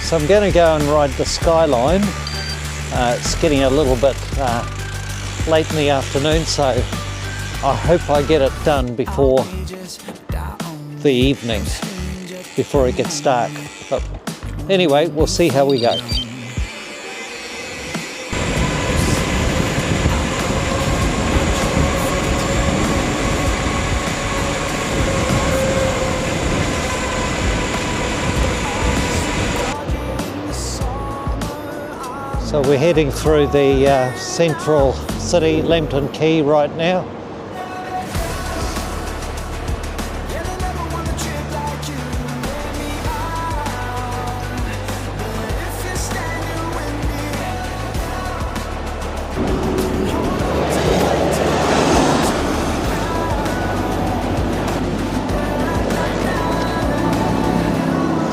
So I'm going to go and ride the Skyline. It's getting a little bit late in the afternoon, so I hope I get it done before the evening, before it gets dark. But anyway, we'll see how we go. So we're heading through the central city, Lambton Quay, right now.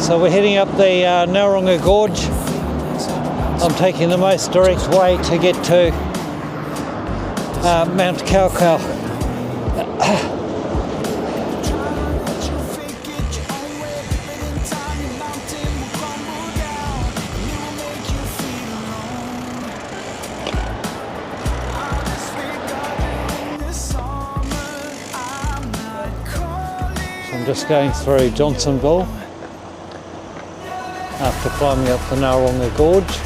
So we're heading up the Narrunga Gorge. I'm taking the most direct way to get to Mount Kaukau. So I'm just going through Johnsonville after climbing up the Narrunga Gorge.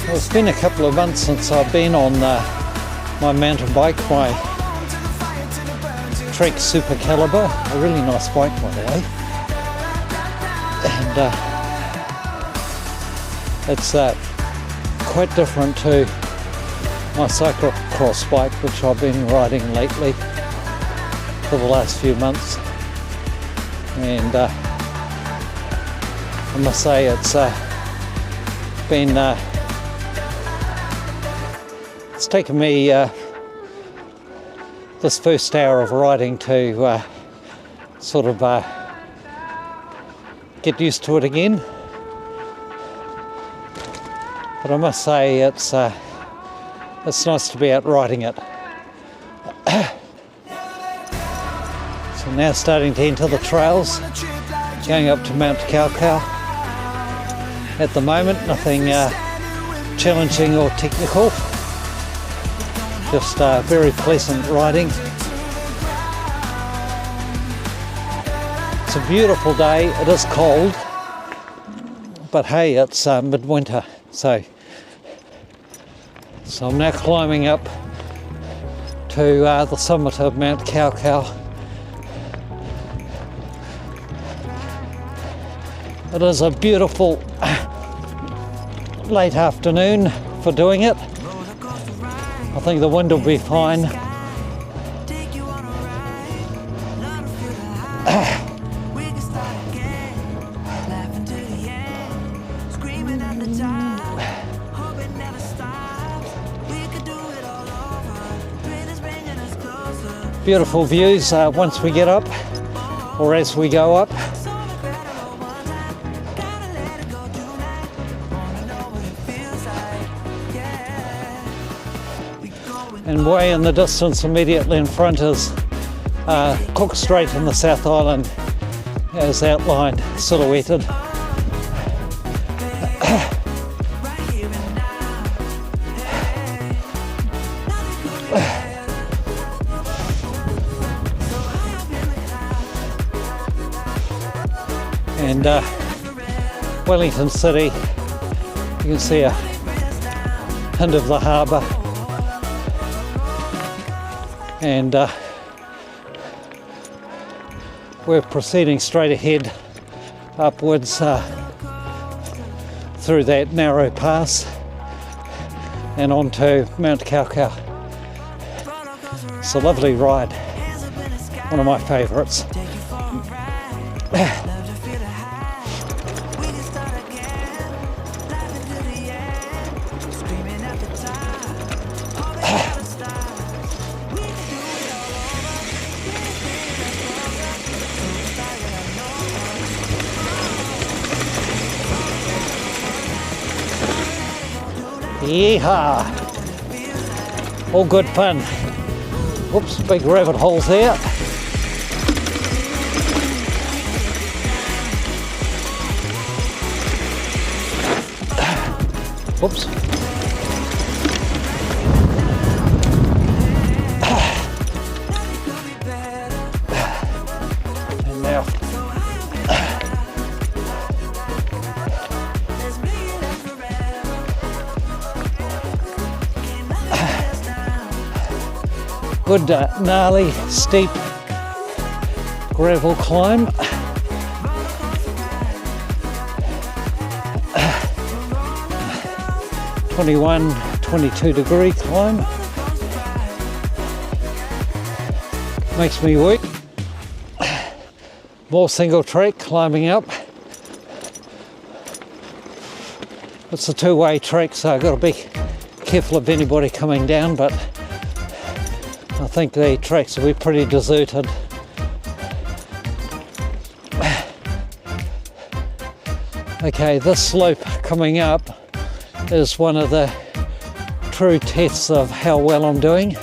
It's been a couple of months since I've been on my mountain bike, my Trek Super Caliber, a really nice bike by the way, and it's quite different to my cyclocross bike, which I've been riding lately for the last few months, and I must say it's been it's taken me this first hour of riding to sort of get used to it again. But I must say it's nice to be out riding it. So now starting to enter the trails, going up to Mount Kaukau. At the moment, nothing challenging or technical. Just very pleasant riding. It's a beautiful day. It is cold, but hey, it's midwinter. So I'm now climbing up to the summit of Mount Kaukau. It is a beautiful late afternoon for doing it. I think the wind will be fine. Beautiful views once we get up, or as we go up. And way in the distance, immediately in front, is Cook Strait in the South Island, as outlined, silhouetted. And Wellington City, you can see a hint of the harbour. And we're proceeding straight ahead upwards through that narrow pass and onto Mount Kaukau. It's a lovely ride, one of my favourites. Yeehaw! All good fun. Whoops, big rabbit holes there. Whoops. And now good gnarly, steep gravel climb. (21-22 degree climb. Makes me weak. More single track climbing up. It's a two-way track, so I've got to be careful of anybody coming down, but I think the tracks will be pretty deserted. Okay, this slope coming up is one of the true tests of how well I'm doing.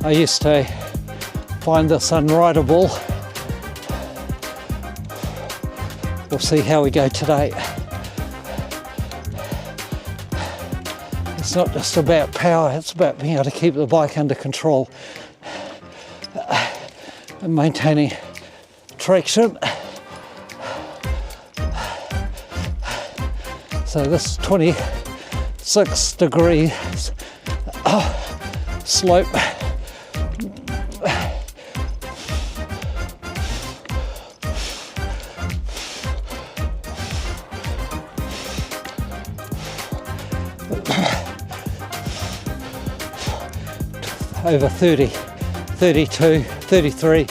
I used to find this unrideable. We'll see how we go today. It's not just about power, it's about being able to keep the bike under control and maintaining traction. So this 26 degree slope. Over 30, 32, 33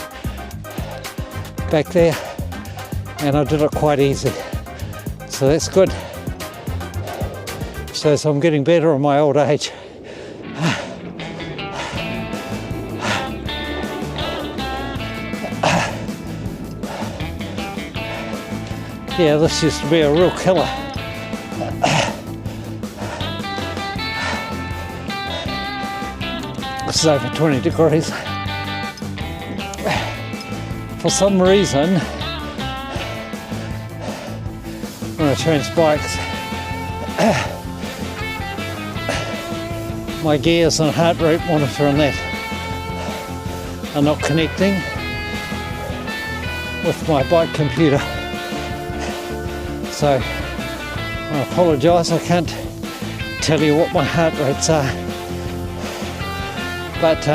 back there, and I did it quite easy, so that's good. So I'm getting better in my old age. Yeah, this used to be a real killer. This is over 20 degrees. For some reason, when I change bikes, my gears and heart rate monitor and that are not connecting with my bike computer. So I apologise, I can't tell you what my heart rates are, but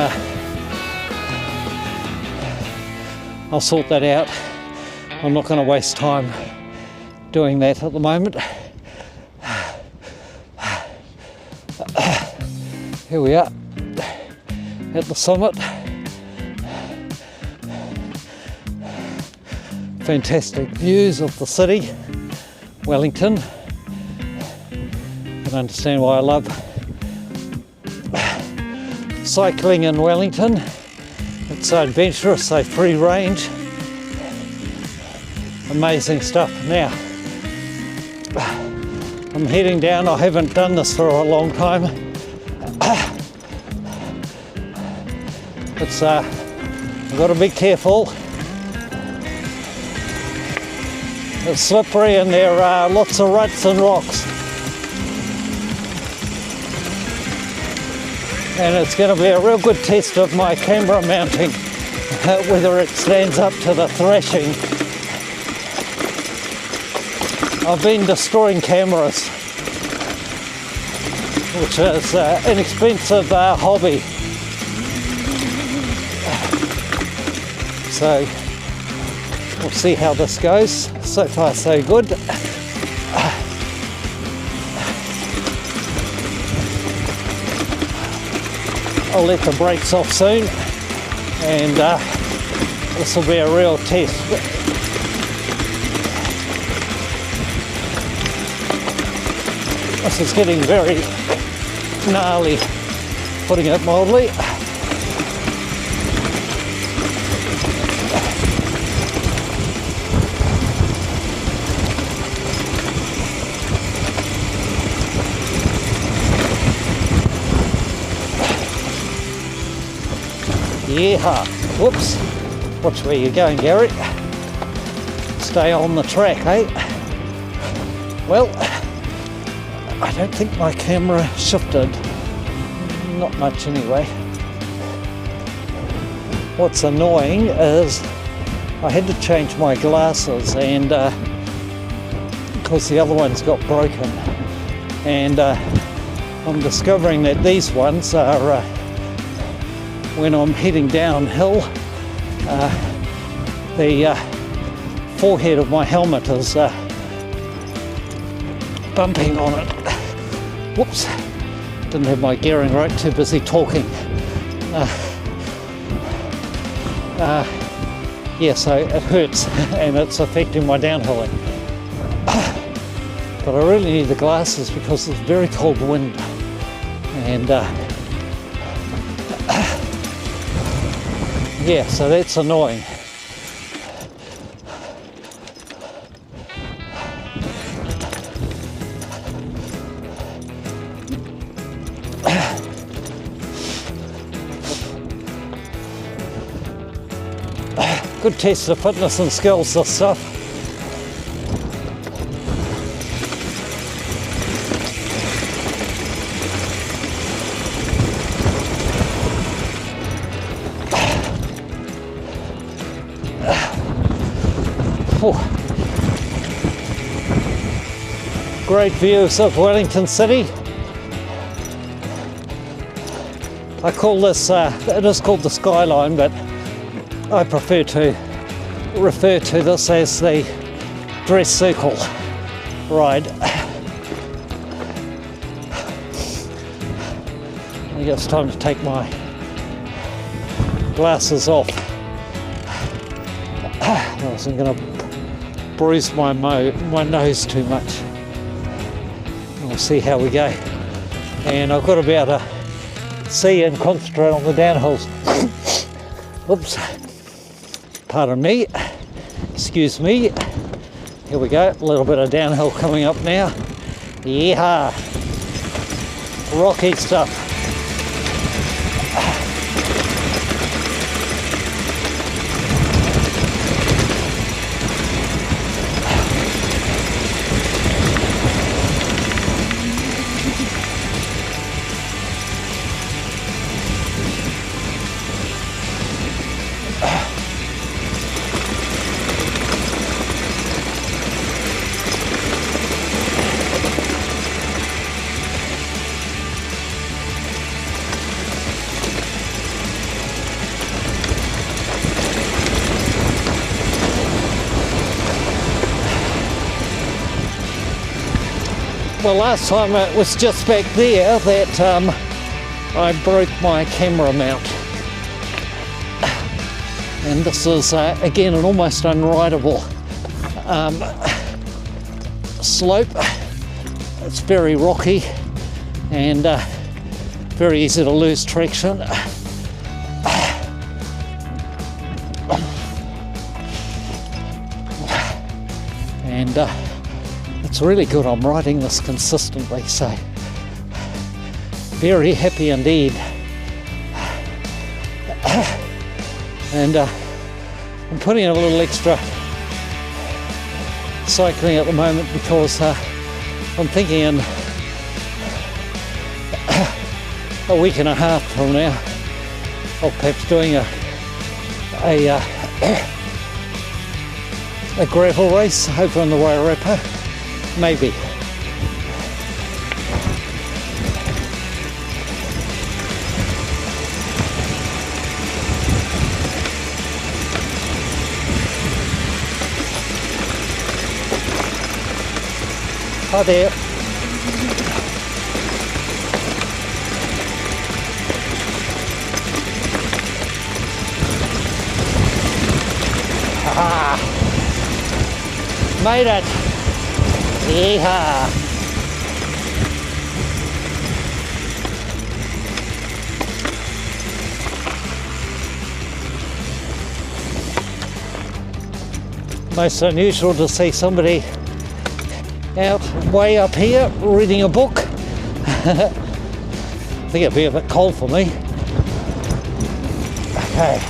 I'll sort that out. I'm not going to waste time doing that at the moment. Here we are at the summit. Fantastic views of the city, Wellington. You can understand why I love cycling in Wellington. It's so adventurous, so free range. Amazing stuff. Now, I'm heading down. I haven't done this for a long time. I've got to be careful. It's slippery and there are lots of ruts and rocks. And it's going to be a real good test of my camera mounting, whether it stands up to the thrashing. I've been destroying cameras, which is an inexpensive hobby. So we'll see how this goes. So far so good. I'll let the brakes off soon, and this will be a real test. This is getting very gnarly, putting it mildly. Yeah, whoops. Watch where you're going, Gary. Stay on the track, eh? Well, I don't think my camera shifted, not much anyway. What's annoying is I had to change my glasses, and because the other ones got broken, and I'm discovering that these ones are, when I'm heading downhill, the forehead of my helmet is bumping on it. Whoops, didn't have my gearing right, too busy talking. Yeah, so it hurts and it's affecting my downhilling. But I really need the glasses because it's very cold wind, and yeah, so that's annoying. Good test of fitness and skills, this stuff. Great views of Wellington City. I call this, it is called the skyline, but I prefer to refer to this as the dress circle ride. I guess it's time to take my glasses off. I wasn't going to bruise my nose too much. We'll see how we go. And I've got to be able to see and concentrate on the downhills. Oops. Pardon me, excuse me. Here we go, a little bit of downhill coming up now. Yeehaw! Rocky stuff. Well, last time it was just back there that I broke my camera mount. And this is, again, an almost unrideable slope. It's very rocky and very easy to lose traction. And it's really good. I'm riding this consistently, so very happy indeed. And I'm putting in a little extra cycling at the moment because I'm thinking in a week and a half from now of perhaps doing a gravel race over in the Wairarapa, maybe. Hi there. Ah, made it. Yeehaw. Most unusual to see somebody out way up here reading a book. I think it'd be a bit cold for me. Okay.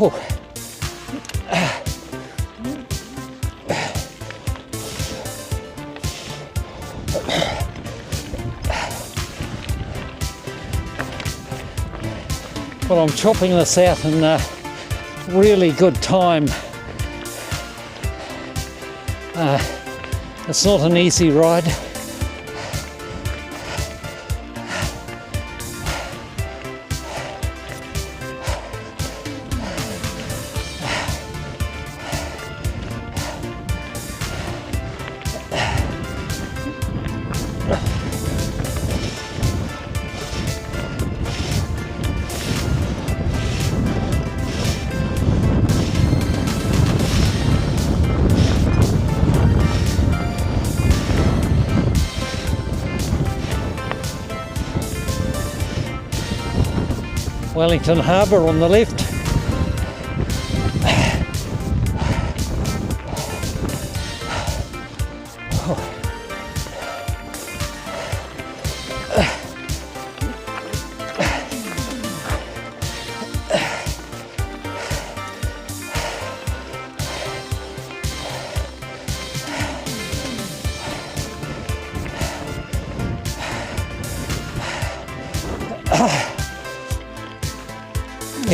Oh. Well, I'm chopping this out in a really good time. It's not an easy ride. Wellington Harbour on the left.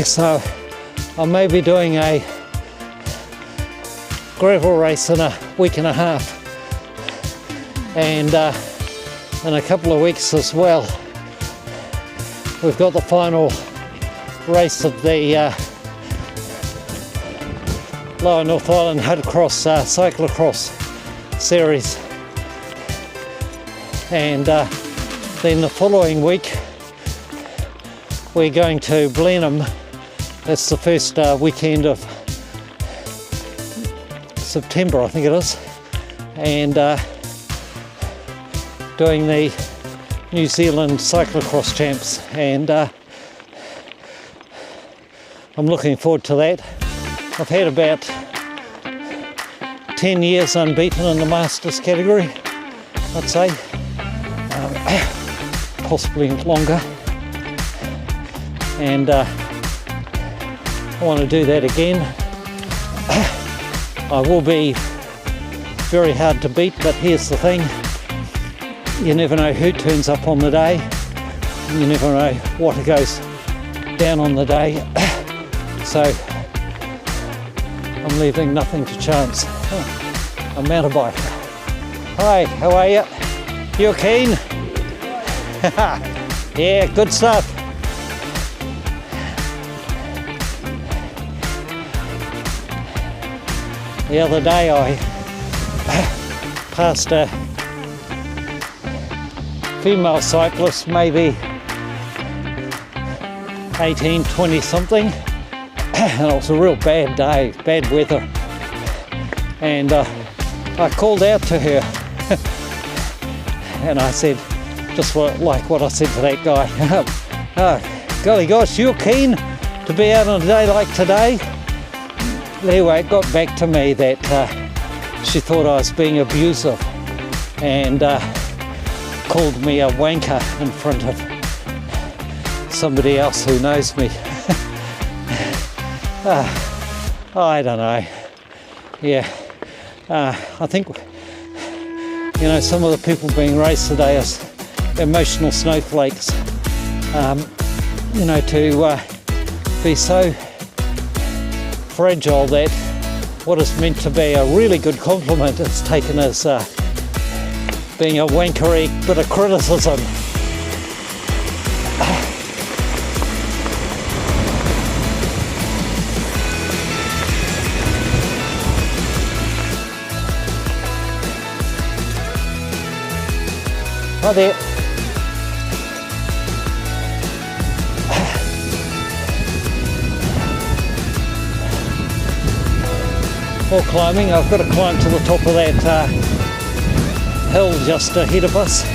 So I may be doing a gravel race in a week and a half, and in a couple of weeks as well. We've got the final race of the Lower North Island Hoodcross cyclocross series, and then the following week we're going to Blenheim. That's the first weekend of September, I think it is, and doing the New Zealand cyclocross champs, and I'm looking forward to that. I've had about 10 years unbeaten in the Masters category, I'd say, possibly longer, and I want to do that again. I will be very hard to beat, but here's the thing, you never know who turns up on the day, you never know what goes down on the day, so I'm leaving nothing to chance. A mountain bike. Hi, how are you? You keen? Yeah, good stuff. The other day I passed a female cyclist, maybe 18, 20 something, and it was a real bad day, bad weather, and I called out to her and I said, just like what I said to that guy, oh, golly gosh, you're keen to be out on a day like today? Anyway, it got back to me that she thought I was being abusive and called me a wanker in front of somebody else who knows me. I don't know. Yeah, I think, you know, some of the people being raised today as emotional snowflakes. You know, to be so fragile that what is meant to be a really good compliment is taken as being a wankery bit of criticism. Hi there. More climbing. I've got to climb to the top of that hill just ahead of us.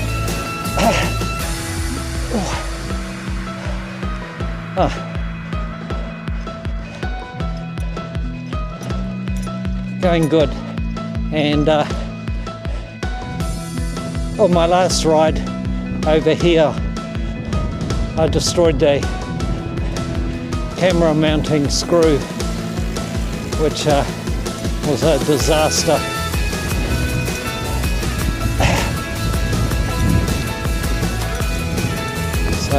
Going good. And on my last ride over here, I destroyed the camera mounting screw which was a disaster. So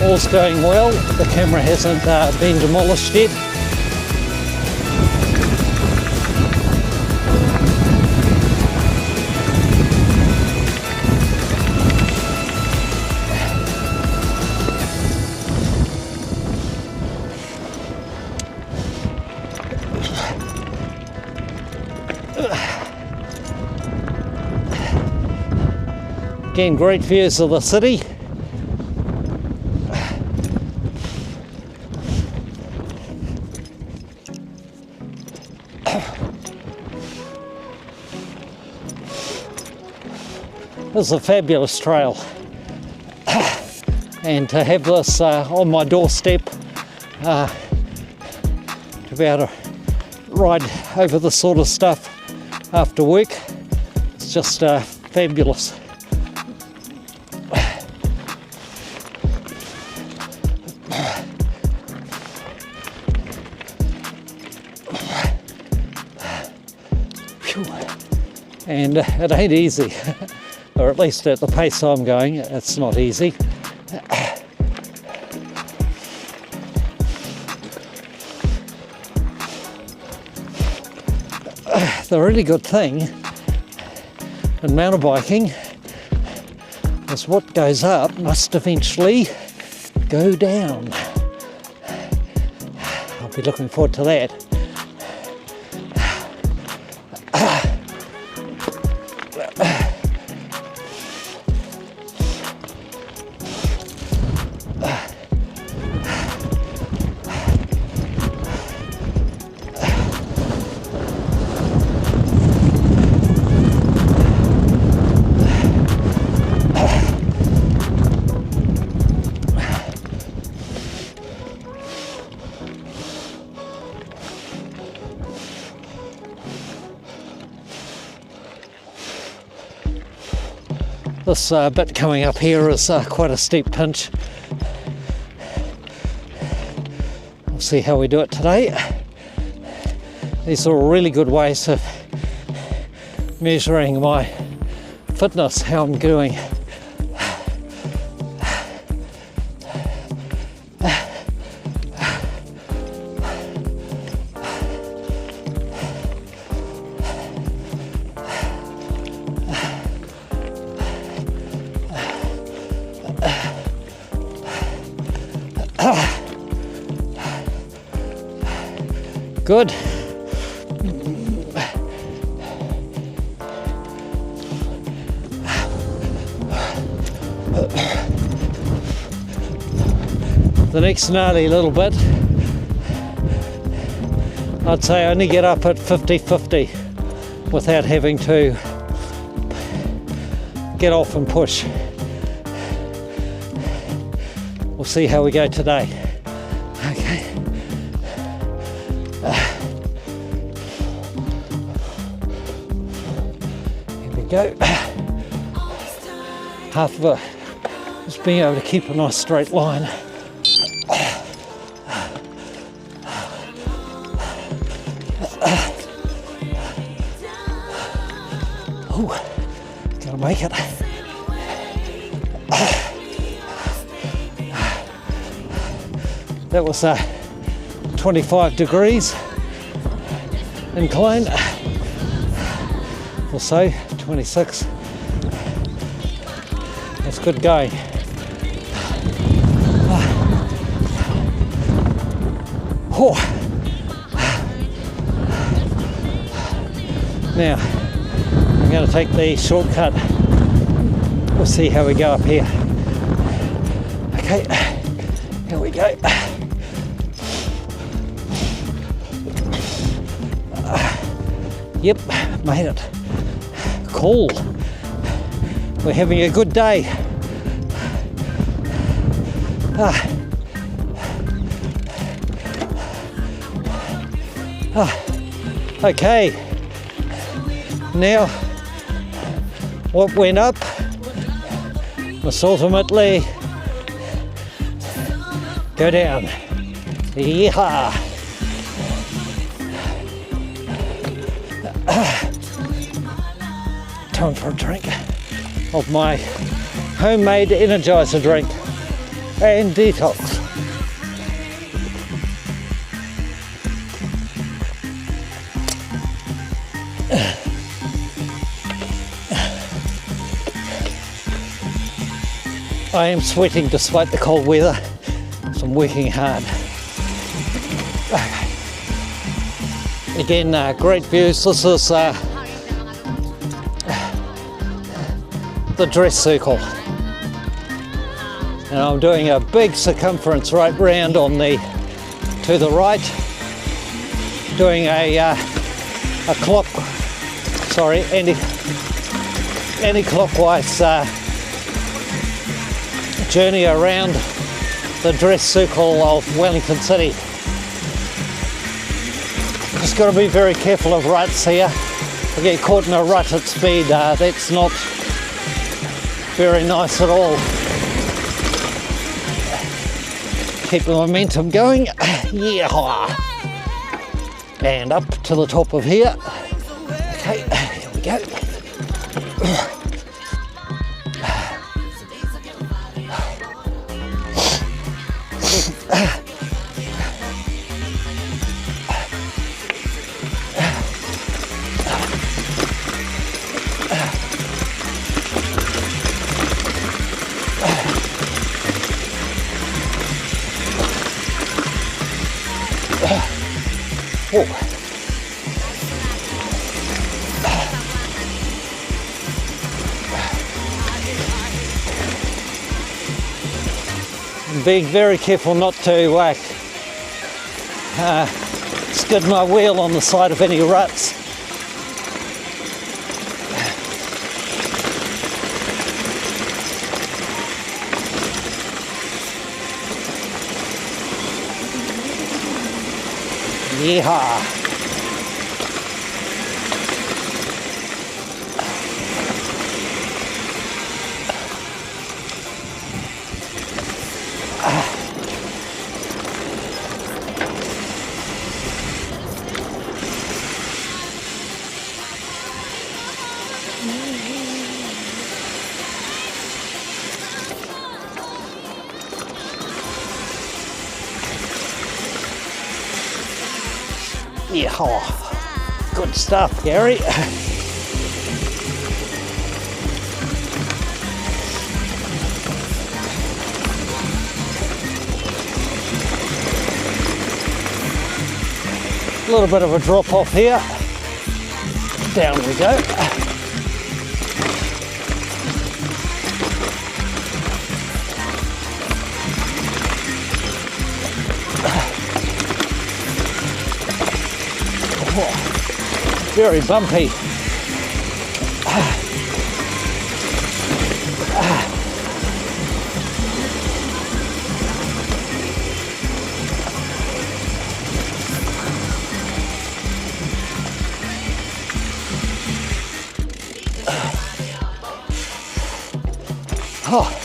all's going well. The camera hasn't been demolished yet. Again, great views of the city. This is a fabulous trail, and to have this on my doorstep, to be able to ride over this sort of stuff after work, it's just fabulous. And it ain't easy, or at least at the pace I'm going, it's not easy. The really good thing in mountain biking is what goes up must eventually go down. I'll be looking forward to that. This bit coming up here is quite a steep pinch. We'll see how we do it today. These are really good ways of measuring my fitness, how I'm doing. Good. The next gnarly little bit, I'd say only get up at 50-50 without having to get off and push. We'll see how we go today. Okay. Here we go. Half of it is being able to keep a nice straight line. Oh, gonna make it. That was 25 degrees incline or so, 26. That's good going. Oh. Now, I'm going to take the shortcut. We'll see how we go up here. Okay, here we go. Yep, made it. Cool. We're having a good day. Okay. Now, what went up must ultimately go down. Yeehaw! Time for a drink of my homemade Energizer drink and detox. I am sweating despite the cold weather, so I'm working hard. Again, great views. This is the dress circle. And I'm doing a big circumference right round on the to the right, doing a anti-clockwise journey around the dress circle of Wellington City. Just got to be very careful of ruts here. If I get caught in a rut at speed, that's not very nice at all. Keep the momentum going. Yeah. And up to the top of here. Okay, here we go. Oh. Being very careful not to skid my wheel on the side of any ruts. Yeehaw! Yeehaw! Good stuff, Gary. A little bit of a drop off here. Down we go. Oh, very bumpy. Oh.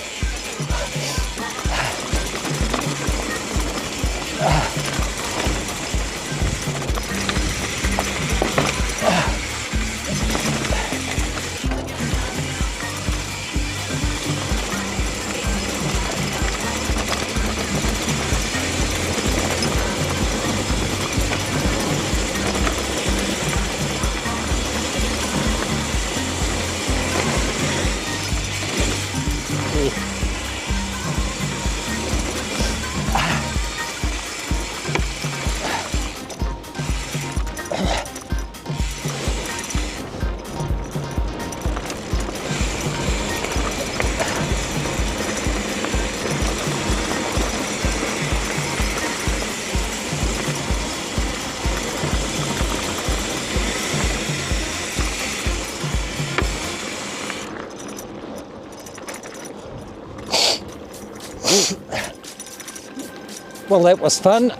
Well, that was fun.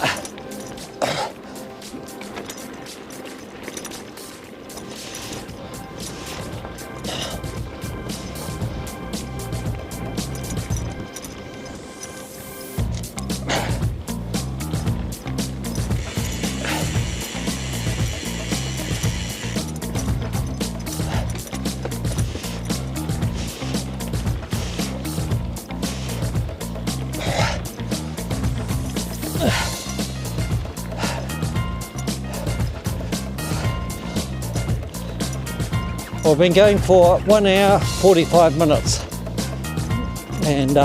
I've been going for 1 hour 45 minutes, and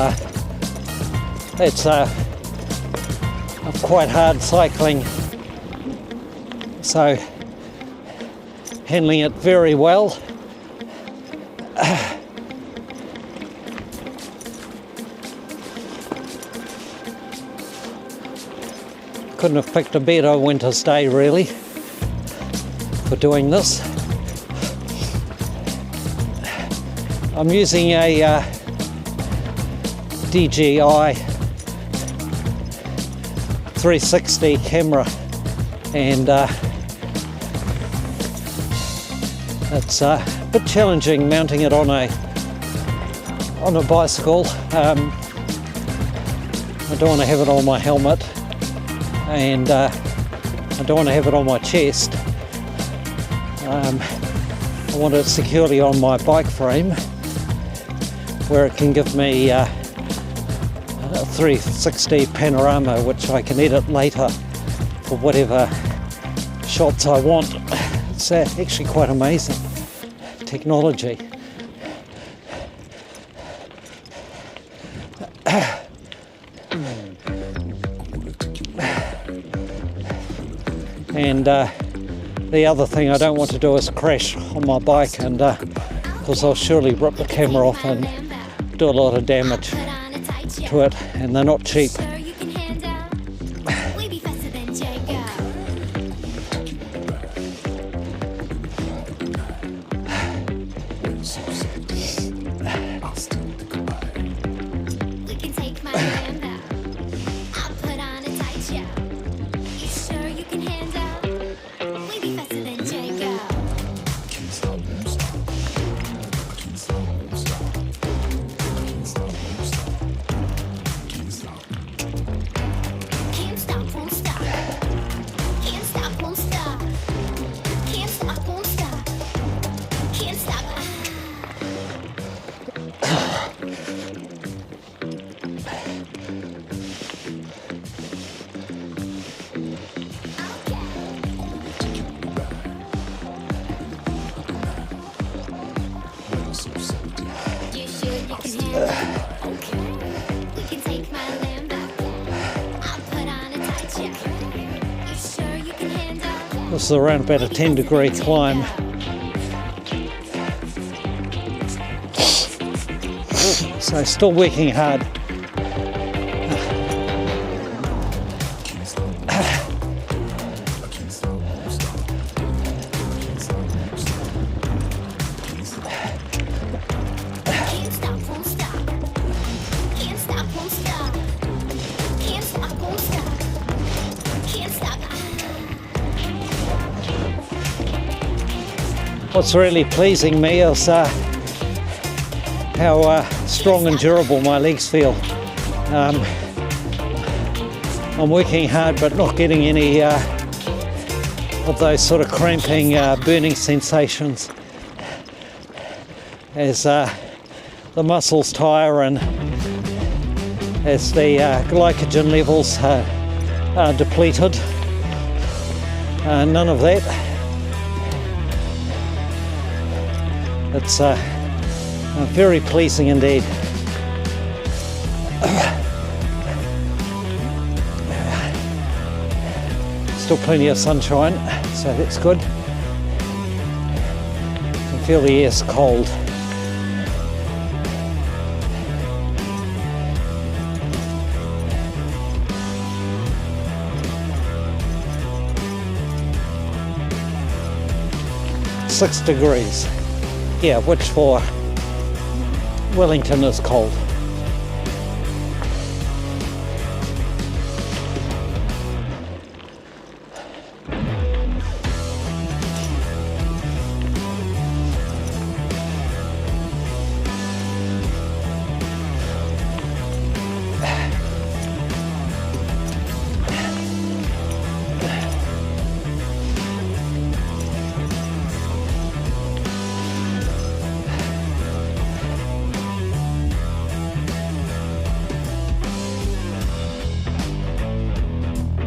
it's quite hard cycling, so handling it very well. Couldn't have picked a better winter's day really for doing this. I'm using a DJI 360 camera, and it's a bit challenging mounting it on a bicycle. I don't want to have it on my helmet, and I don't want to have it on my chest. I want it securely on my bike frame, where it can give me a 360 panorama, which I can edit later for whatever shots I want. It's actually quite amazing technology. And the other thing I don't want to do is crash on my bike, and because I'll surely rip the camera off and do a lot of damage to it, and they're not cheap. This is around about a 10-degree climb. So still working hard. What's really pleasing me is how strong and durable my legs feel. I'm working hard but not getting any of those sort of cramping, burning sensations as the muscles tire and as the glycogen levels are depleted. None of that. It's very pleasing indeed. Still plenty of sunshine, so that's good. I can feel the air's cold. .6 degrees. Yeah, which for Wellington is cold.